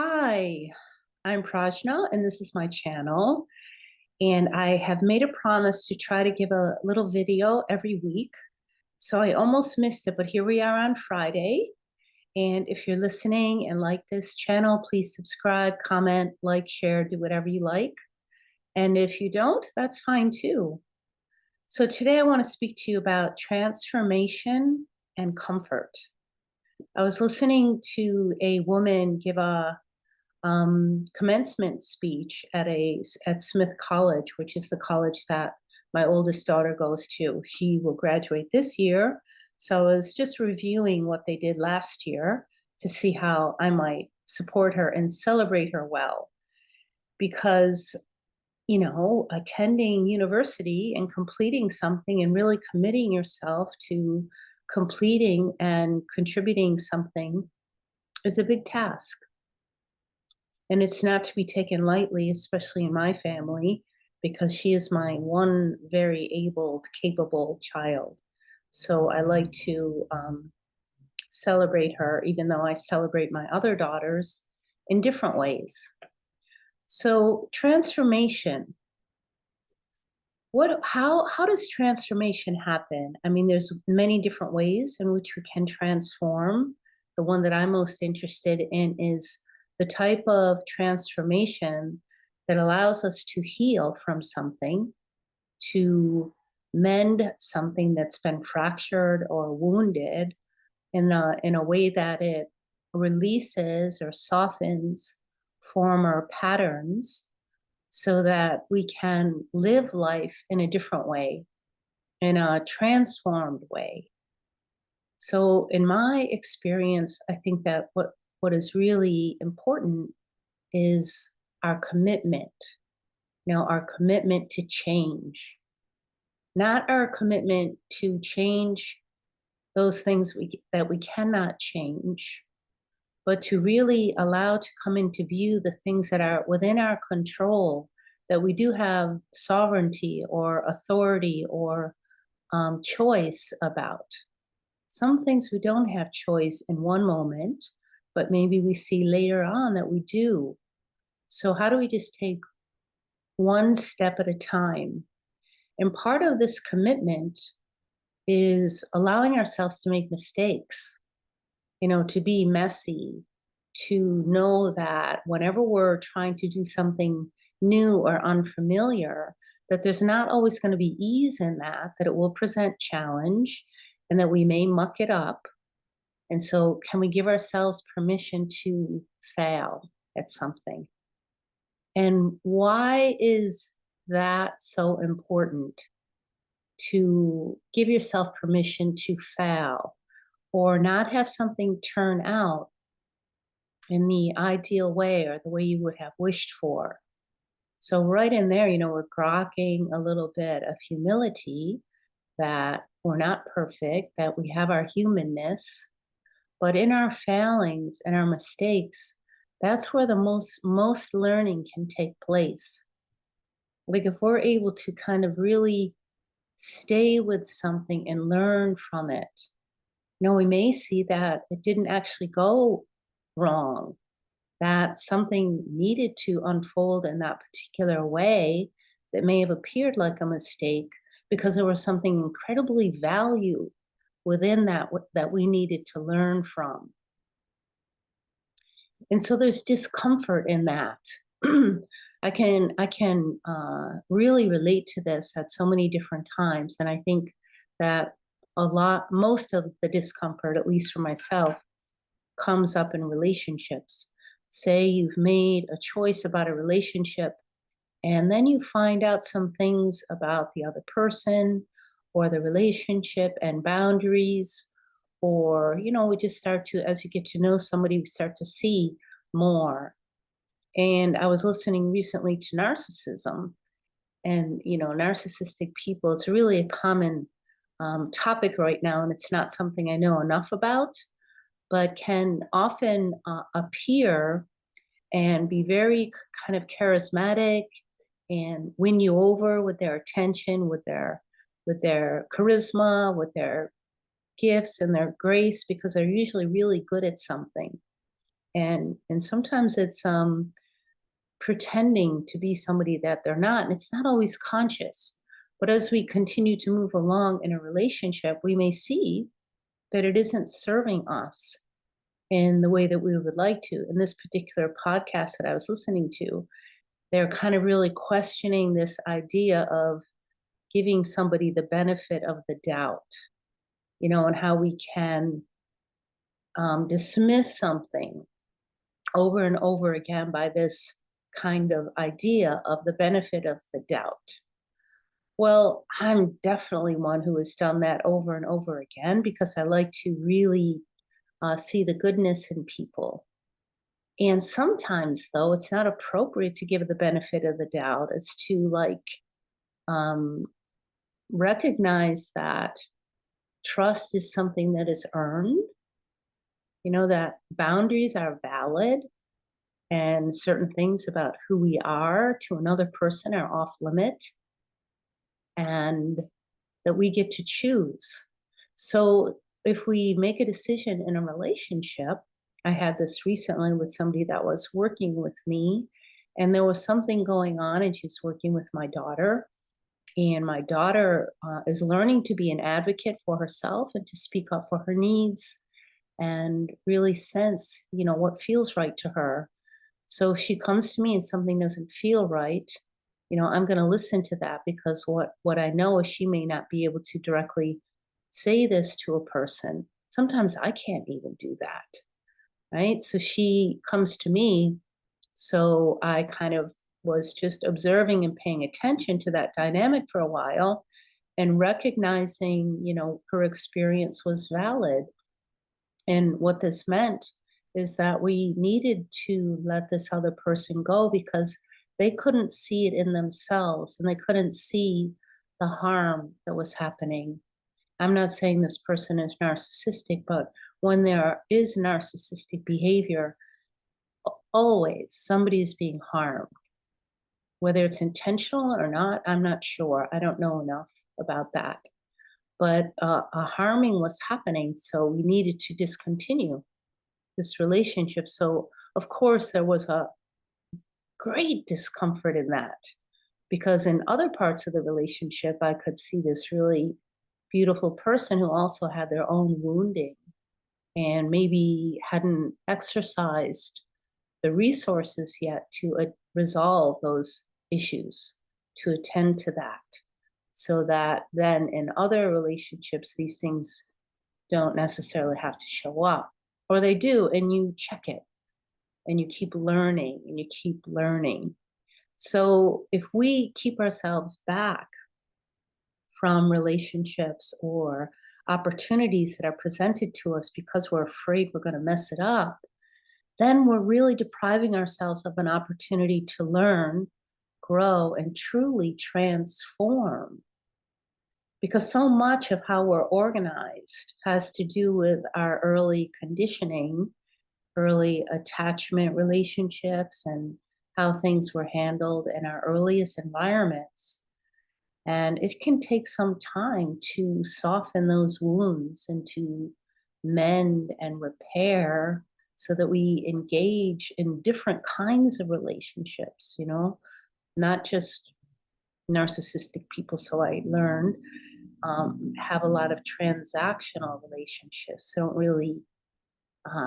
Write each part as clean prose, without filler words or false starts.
Hi, I'm Prajna, and this is my channel. And I have made a promise to try to give a little video every week. So I almost missed it, but here we are on Friday. And if you're listening and like this channel, please subscribe, comment, like, share, do whatever you like. And if you don't, that's fine too. So today I want to speak to you about transformation and comfort. I was listening to a woman give a commencement speech at Smith College, which is the college that my oldest daughter goes to. She will graduate this year. So I was just reviewing what they did last year to see how I might support her and celebrate her well. Because, attending university and completing something and really committing yourself to completing and contributing something is a big task. And it's not to be taken lightly, especially in my family, because she is my one very able, capable child. So I like to celebrate her, even though I celebrate my other daughters in different ways. So transformation. How does transformation happen? I mean, there's many different ways in which we can transform. The one that I'm most interested in is the type of transformation that allows us to heal from something, to mend something that's been fractured or wounded in a way that it releases or softens former patterns so that we can live life in a different way, in a transformed way. So in my experience, I think that what is really important is our commitment, our commitment to change, not our commitment to change those things that we cannot change, but to really allow to come into view the things that are within our control, that we do have sovereignty or authority or choice about. Some things we don't have choice in one moment, but maybe we see later on that we do. So how do we just take one step at a time? And part of this commitment is allowing ourselves to make mistakes, to be messy, to know that whenever we're trying to do something new or unfamiliar, that there's not always going to be ease in that it will present challenge and that we may muck it up. And so can we give ourselves permission to fail at something? And why is that so important, to give yourself permission to fail or not have something turn out in the ideal way or the way you would have wished for? So right in there, we're grokking a little bit of humility, that we're not perfect, that we have our humanness, but in our failings and our mistakes, that's where the most learning can take place. Like if we're able to kind of really stay with something and learn from it, we may see that it didn't actually go wrong, that something needed to unfold in that particular way that may have appeared like a mistake because there was something incredibly valued within that we needed to learn from. And so there's discomfort in that. I can really relate to this at so many different times, and I think that most of the discomfort, at least for myself, comes up in relationships. Say you've made a choice about a relationship, and then you find out some things about the other person or the relationship and boundaries, or we just start to, as you get to know somebody, we start to see more. And I was listening recently to narcissism, and narcissistic people, it's really a common topic right now, and it's not something I know enough about, but can often appear and be very kind of charismatic and win you over with their attention, with their charisma, with their gifts and their grace, because they're usually really good at something. And sometimes it's pretending to be somebody that they're not, and it's not always conscious. But as we continue to move along in a relationship, we may see that it isn't serving us in the way that we would like to. In this particular podcast that I was listening to, they're kind of really questioning this idea of giving somebody the benefit of the doubt, and how we can dismiss something over and over again by this kind of idea of the benefit of the doubt. Well, I'm definitely one who has done that over and over again because I like to really see the goodness in people. And sometimes, though, it's not appropriate to give the benefit of the doubt. It's to um, recognize that trust is something that is earned, that boundaries are valid, and certain things about who we are to another person are off limit, and that we get to choose. So if we make a decision in a relationship, I had this recently with somebody that was working with me, and there was something going on, and she's working with my daughter. And my daughter is learning to be an advocate for herself and to speak up for her needs and really sense, what feels right to her. So if she comes to me and something doesn't feel right, I'm going to listen to that, because what I know is she may not be able to directly say this to a person. Sometimes I can't even do that, right? So she comes to me. So I kind of was just observing and paying attention to that dynamic for a while and recognizing, her experience was valid. And what this meant is that we needed to let this other person go because they couldn't see it in themselves and they couldn't see the harm that was happening. I'm not saying this person is narcissistic, but when there is narcissistic behavior, always somebody is being harmed. Whether it's intentional or not, I'm not sure. I don't know enough about that. But a harming was happening, so we needed to discontinue this relationship. So, of course, there was a great discomfort in that, because in other parts of the relationship, I could see this really beautiful person who also had their own wounding and maybe hadn't exercised the resources yet to resolve those issues, to attend to that, so that then in other relationships, these things don't necessarily have to show up, or they do, and you check it and you keep learning and you keep learning. So if we keep ourselves back from relationships or opportunities that are presented to us because we're afraid we're going to mess it up, then we're really depriving ourselves of an opportunity to learn, grow, and truly transform. Because so much of how we're organized has to do with our early conditioning, early attachment relationships, and how things were handled in our earliest environments. And it can take some time to soften those wounds and to mend and repair so that we engage in different kinds of relationships, not just narcissistic people. So I learned have a lot of transactional relationships. They don't really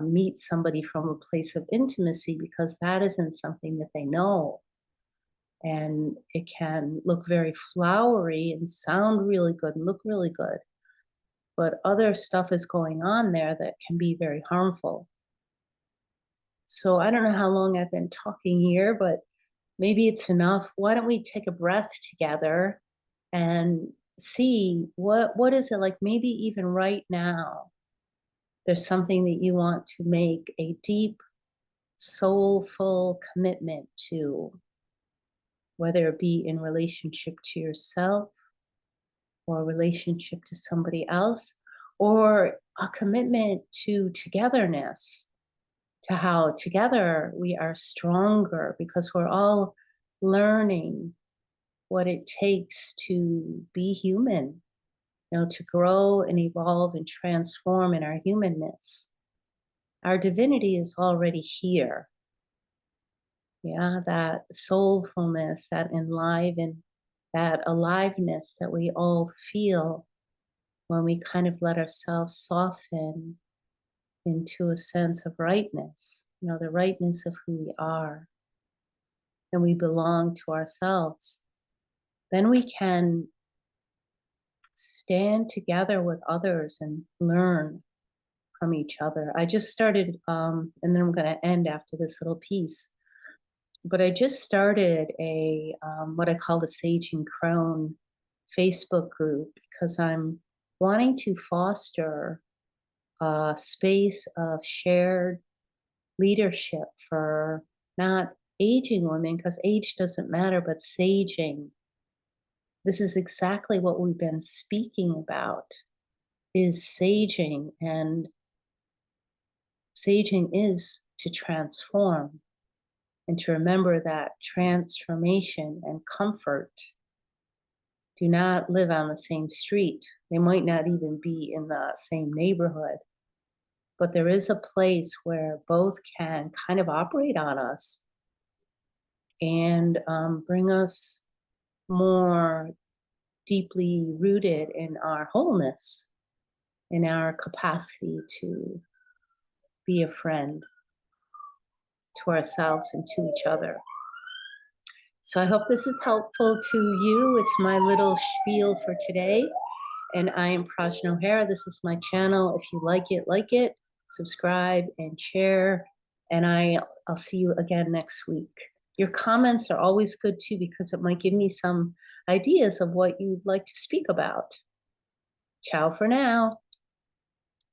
meet somebody from a place of intimacy because that isn't something that they know. And it can look very flowery and sound really good and look really good. But other stuff is going on there that can be very harmful. So I don't know how long I've been talking here, but maybe it's enough. Why don't we take a breath together and see what is it like, maybe even right now there's something that you want to make a deep, soulful commitment to, whether it be in relationship to yourself or relationship to somebody else, or a commitment to togetherness, to how together we are stronger because we're all learning what it takes to be human, to grow and evolve and transform in our humanness. our divinity is already here. Yeah, that soulfulness, that enliven, that aliveness that we all feel when we kind of let ourselves soften into a sense of rightness, the rightness of who we are, and we belong to ourselves. Then we can stand together with others and learn from each other. I just started, and then I'm going to end after this little piece. But I just started a what I call the Salty Crone Facebook group because I'm wanting to foster a space of shared leadership for not aging women, because age doesn't matter, but saging. This is exactly what we've been speaking about, is saging, and saging is to transform, and to remember that transformation and comfort do not live on the same street. They might not even be in the same neighborhood, but there is a place where both can kind of operate on us and bring us more deeply rooted in our wholeness, in our capacity to be a friend to ourselves and to each other. So I hope this is helpful to you. It's my little spiel for today. And I am Prajna O'Hara. This is my channel. If you like it, subscribe and share. And I'll see you again next week. Your comments are always good too, because it might give me some ideas of what you'd like to speak about. Ciao for now.